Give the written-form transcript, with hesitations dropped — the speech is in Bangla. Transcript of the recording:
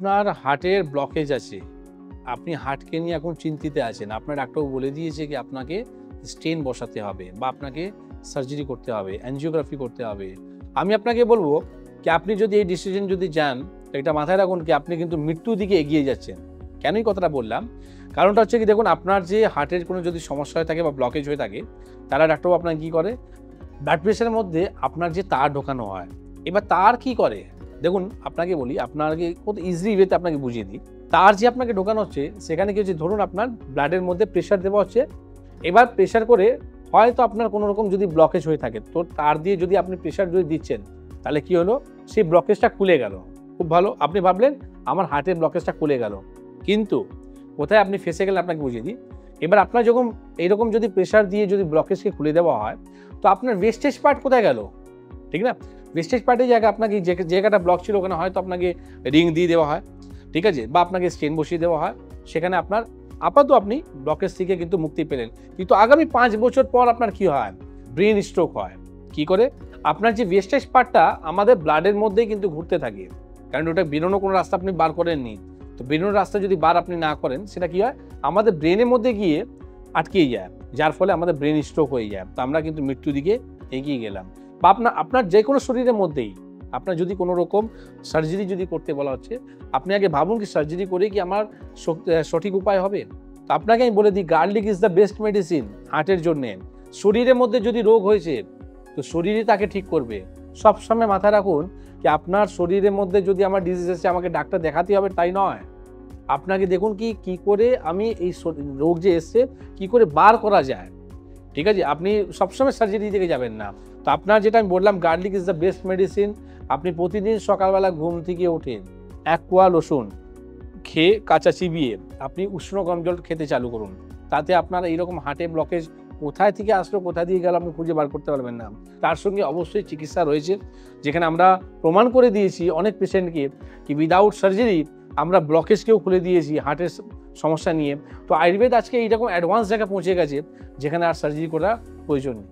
আপনার হার্টের ব্লকেজ আছে, আপনি হার্টকে নিয়ে এখন চিন্তিত আছেন, আপনার ডাক্তারবাবু বলে দিয়েছে কি আপনাকে স্টেন বসাতে হবে বা আপনাকে সার্জারি করতে হবে, অ্যাঞ্জিওগ্রাফি করতে হবে, আমি আপনাকে বলবো কি আপনি যদি এই ডিসিশন যদি যান, এটা মাথায় রাখুন কি আপনি কিন্তু মৃত্যুর দিকে এগিয়ে যাচ্ছেন। কেনই কথাটা বললাম, কারণটা হচ্ছে কি দেখুন, আপনার যে হার্টের কোনো যদি সমস্যা হয়ে থাকে বা ব্লকেজ হয়ে থাকে, তারা ডাক্তারবাবু আপনাকে কী করে, ব্লাড প্রেশারের মধ্যে আপনার যে তার ঢোকানো হয়, এবার তার কি করে দেখুন, আপনাকে বলি, আপনাকে কত ইজিলি ওয়েতে আপনাকে বুঝিয়ে দিই। তার যে আপনাকে ঢোকানো হচ্ছে সেখানে কি হচ্ছে, ধরুন আপনার ব্লাডের মধ্যে প্রেশার দেওয়া হচ্ছে, এবার প্রেশার করে হয়তো আপনার কোনো রকম যদি ব্লকেজ হয়ে থাকে, তো তার দিয়ে যদি আপনি প্রেশার যদি দিচ্ছেন, তাহলে কি হলো, সেই ব্লকেজটা খুলে গেল। খুব ভালো, আপনি ভাবলেন আমার হার্টের ব্লকেজটা খুলে গেল, কিন্তু কোথায় আপনি ফেসে গেলেন আপনাকে বুঝিয়ে দিই। এবার আপনার যখন এইরকম যদি প্রেশার দিয়ে যদি ব্লকেজকে খুলে দেওয়া হয়, তো আপনার ওয়েস্টেজ পার্ট কোথায় গেল, ঠিক না? ওয়েস্টেজ পার্টের জায়গায় আপনাকে যে জায়গাটা ব্লক ছিল ওখানে হয়তো আপনাকে রিং দিয়ে দেওয়া হয়, ঠিক আছে, বা আপনাকে স্টেন বসিয়ে দেওয়া হয়, সেখানে আপনার আপাতত আপনি ব্লকেজ থেকে কিন্তু মুক্তি পেলেন। কিন্তু আগামী 5 বছর পর আপনার কি হয়, ব্রেন স্ট্রোক হয়। কি করে, আপনার যে ওয়েস্টেজ পার্টটা আমাদের ব্লাডের মধ্যেই কিন্তু ঘুরতে থাকে, কারণ ওটা বেরোনো কোনো রাস্তা আপনি বার করেননি। তো বেরোনোর রাস্তা যদি বার আপনি না করেন, সেটা কি হয়, আমাদের ব্রেনের মধ্যে গিয়ে আটকে যায়, যার ফলে আমাদের ব্রেন স্ট্রোক হয়ে যায়। তো আমরা কিন্তু মৃত্যুর দিকে এগিয়ে গেলাম। বা আপনার যে কোনো শরীরের মধ্যেই আপনার যদি কোনো রকম সার্জারি যদি করতে বলা হচ্ছে, আপনি আগে ভাবুন কি সার্জারি করে কি আমার সঠিক উপায় হবে। তো আপনাকে আমি বলে দিই, garlic is the best medicine হার্টের জন্যে। শরীরের মধ্যে যদি রোগ হয়েছে, তো শরীরই তাকে ঠিক করবে। সবসময় মাথায় রাখুন যে আপনার শরীরের মধ্যে যদি আমার ডিজিজ আছে, আমাকে ডাক্তার দেখাতে হবে তাই নয়, আপনাকে দেখুন কি করে আমি এই রোগ যে এসছে কি করে বার করা যায়, ঠিক আছে? আপনি সবসময় সার্জারি দিকে যাবেন না। তো আপনার যেটা আমি বললাম, garlic is the best medicine. আপনি প্রতিদিন সকালবেলা ঘুম থেকে উঠে 1 কোয়া রসুন খেয়ে কাঁচা চিবিয়ে আপনি উষ্ণ গরম জল খেতে চালু করুন। তাতে আপনার এইরকম হার্টে ব্লকেজ কোথায় থেকে আসলো, কোথায় দিয়ে গেল আপনি খুঁজে বার করতে পারবেন না। তার সঙ্গে অবশ্যই চিকিৎসা রয়েছে, যেখানে আমরা প্রমাণ করে দিয়েছি অনেক পেশেন্টকে কি উইদাউট সার্জারি আমরা ব্লকেজকেও খুলে দিয়েছি হার্টের সমস্যা নিয়ে। তো আয়ুর্বেদ আজকে এইরকম অ্যাডভান্স জায়গায় পৌঁছে গেছে, যেখানে আর সার্জারি করার প্রয়োজন নেই।